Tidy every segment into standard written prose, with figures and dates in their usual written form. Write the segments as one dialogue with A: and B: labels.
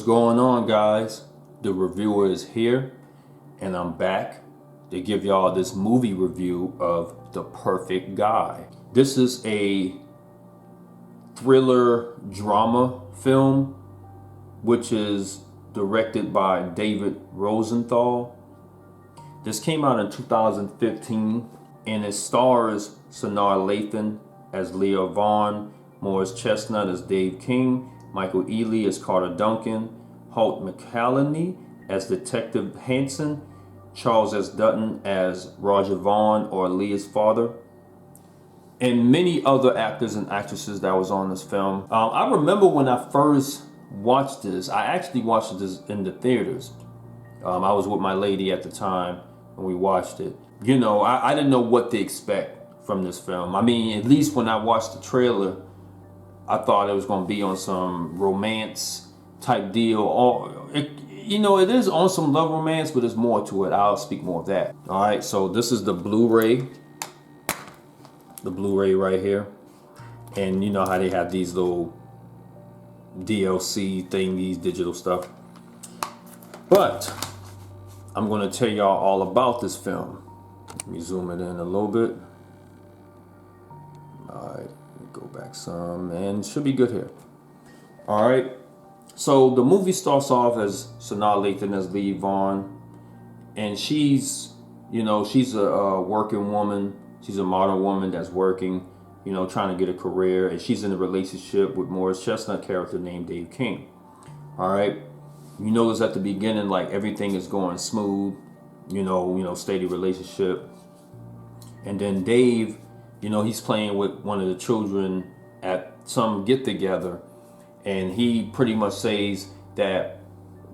A: What's going on, guys? The reviewer is here, and I'm back to give y'all this movie review of The Perfect Guy. This is a thriller drama film, which is directed by David Rosenthal. This came out in 2015, and it stars Sanaa Lathan as Leah Vaughn, Morris Chestnut as Dave King, Michael Ealy as Carter Duncan, Holt McCalleny as Detective Hanson, Charles S. Dutton as Roger Vaughn, or Leah's father, and many other actors and actresses that was on this film. I remember when I first watched this, I actually watched this in the theaters. I was with my lady at the time and we watched it. You know, I didn't know what to expect from this film. I mean, at least when I watched the trailer, I thought it was going to be on some romance type deal. Or it is on some love romance, but there's more to it. I'll speak more of that. All right, so this is the Blu-ray. The Blu-ray right here. And you know how they have these little DLC thingies, digital stuff. But I'm going to tell y'all all about this film. Let me zoom it in a little bit. All right. Go back some, and should be good here. All right, so the movie starts off as Sanaa Lathan as Leah Vaughn, and she's a working woman. She's a modern woman that's working, trying to get a career, and she's in a relationship with Morris Chestnut character named Dave King. All right, you notice at the beginning, like, everything is going smooth, steady relationship, and then Dave, he's playing with one of the children at some get together, and he pretty much says that,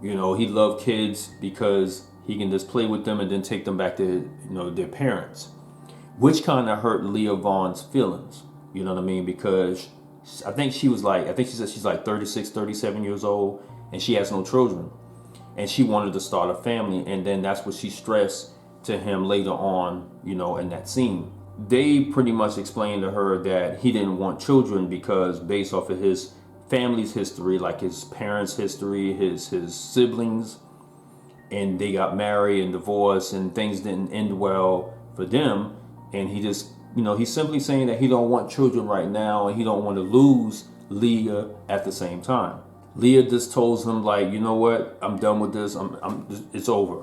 A: he loves kids because he can just play with them and then take them back to, their parents, which kind of hurt Leah Vaughn's feelings. You know what I mean? Because I think she said she's like 36, 37 years old, and she has no children, and she wanted to start a family, and then that's what she stressed to him later on, in that scene. They pretty much explained to her that he didn't want children because based off of his family's history, like his parents' history, his siblings, and they got married and divorced and things didn't end well for them. And he just, he's simply saying that he don't want children right now and he don't want to lose Leah at the same time. Leah just told him, like, you know what, I'm done with this. It's over.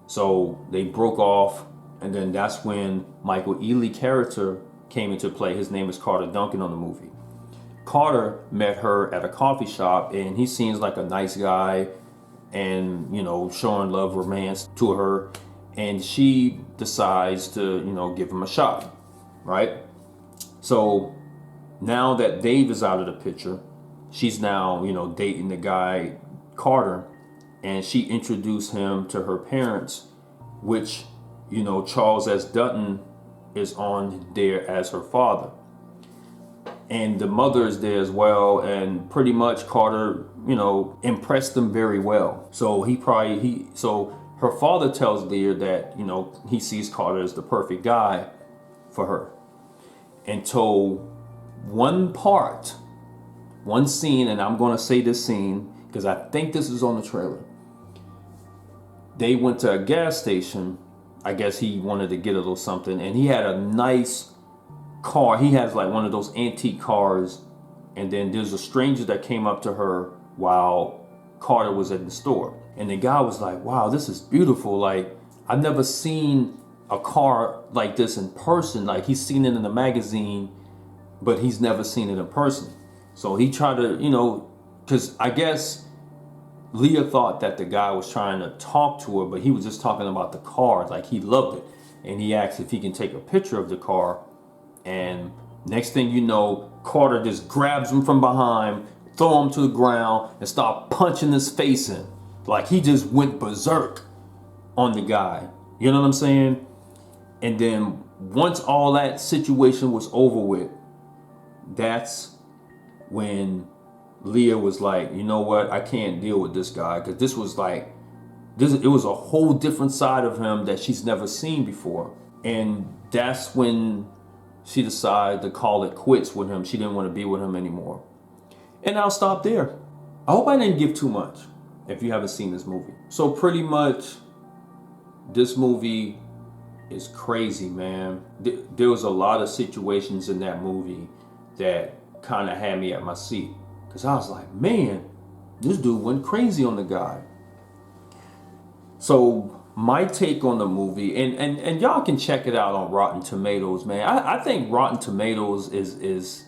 A: So they broke off. And then that's when Michael Ealy character came into play. His name is Carter Duncan on the movie. Carter met her at a coffee shop, and he seems like a nice guy and, showing love, romance to her. And she decides to, give him a shot, right? So now that Dave is out of the picture, she's now, dating the guy, Carter, and she introduced him to her parents, which, Charles S. Dutton is on there as her father. And the mother is there as well. And pretty much Carter, impressed them very well. So so her father tells Leah that, he sees Carter as the perfect guy for her. Until one scene, and I'm going to say this scene because I think this is on the trailer. They went to a gas station. I guess he wanted to get a little something, and he had a nice car. He has like one of those antique cars, and then there's a stranger that came up to her while Carter was at the store, and the guy was like, wow, this is beautiful. Like, I've never seen a car like this in person. Like, he's seen it in the magazine, but he's never seen it in person. So he tried to, because I guess Leah thought that the guy was trying to talk to her, but he was just talking about the car. Like, he loved it. And he asked if he can take a picture of the car. And next thing you know, Carter just grabs him from behind, throw him to the ground, and start punching his face in. Like, he just went berserk on the guy. You know what I'm saying? And then once all that situation was over with, that's when Leah was like, you know what, I can't deal with this guy, because this was like, it was a whole different side of him that she's never seen before. And that's when she decided to call it quits with him. She didn't want to be with him anymore. And I'll stop there. I hope I didn't give too much if you haven't seen this movie. So pretty much, this movie is crazy, man. There was a lot of situations in that movie that kind of had me at my seat. Because I was like, man, this dude went crazy on the guy. So my take on the movie, and y'all can check it out on Rotten Tomatoes, man. I think Rotten Tomatoes is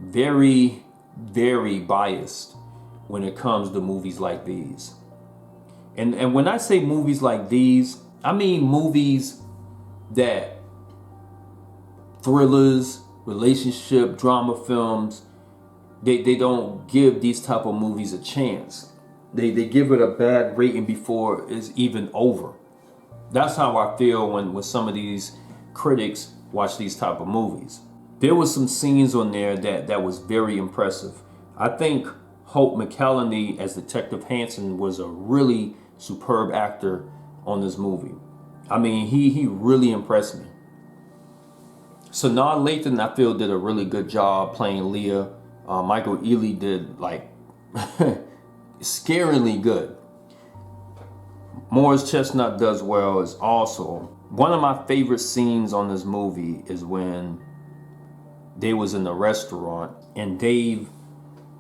A: very, very biased when it comes to movies like these. And when I say movies like these, I mean movies that thrillers, relationship, drama films, they don't give these type of movies a chance. They give it a bad rating before it's even over. That's how I feel when some of these critics watch these type of movies. There was some scenes on there that was very impressive. I think Holt McCalleny as Detective Hansen was a really superb actor on this movie. I mean, he really impressed me. Sanaa Lathan, I feel, did a really good job playing Leah. Michael Ealy did like scaringly good. Morris Chestnut does well as also. One of my favorite scenes on this movie is when they was in the restaurant and Dave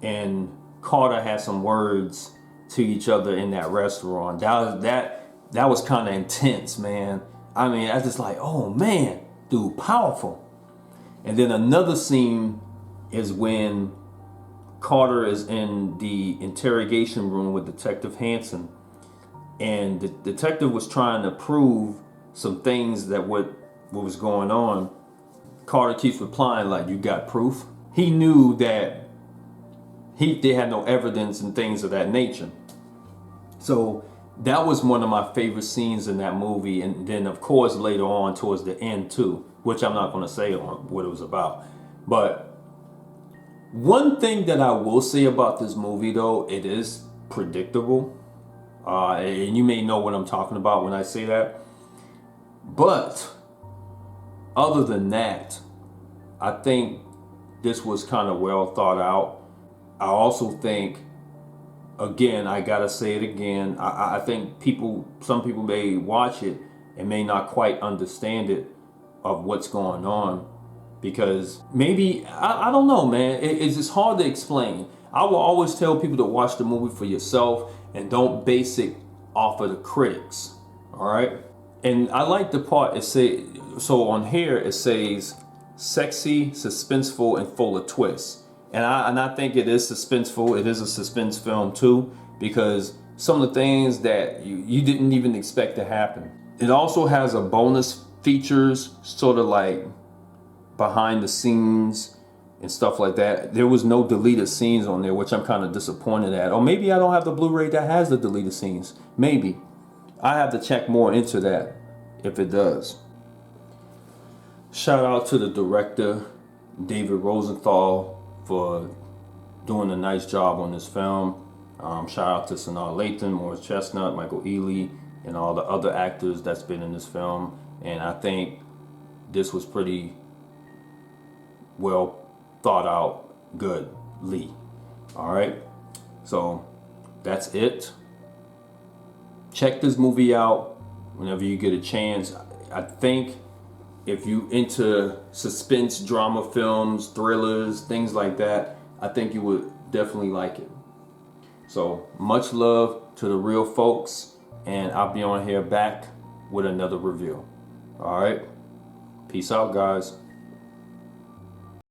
A: and Carter had some words to each other in that restaurant. That was kind of intense, man. I mean, I just like, oh man, dude, powerful. And then another scene is when Carter is in the interrogation room with Detective Hansen, and the detective was trying to prove some things that what was going on. Carter keeps replying like, "You got proof?" He knew that they had no evidence and things of that nature. So that was one of my favorite scenes in that movie. And then of course later on towards the end too, which I'm not going to say on what it was about. But one thing that I will say about this movie though, it is predictable. And you may know what I'm talking about when I say that. But other than that, I think this was kind of well thought out. I also think, again, I gotta say it again, I think some people may watch it and may not quite understand it of what's going on, because maybe, I don't know, man, it's just hard to explain. I will always tell people to watch the movie for yourself and don't base it off of the critics, all right? And I like the part so on here it says sexy, suspenseful, and full of twists. And I think it is suspenseful. It is a suspense film too, because some of the things that you didn't even expect to happen. It also has a bonus features, sort of like behind the scenes and stuff like that. There was no deleted scenes on there, which I'm kind of disappointed at. Or maybe I don't have the Blu-ray that has the deleted scenes. Maybe. I have to check more into that if it does. Shout out to the director, David Rosenthal, for doing a nice job on this film. Shout out to Sanaa Lathan, Morris Chestnut, Michael Ealy, and all the other actors that's been in this film. And I think this was pretty well thought out, good, Lee. All right, so that's it. Check this movie out whenever you get a chance. I think if you into suspense drama films, thrillers, things like that, I think you would definitely like it. So much love to the real folks, and I'll be on here back with another review. All right, peace out, guys.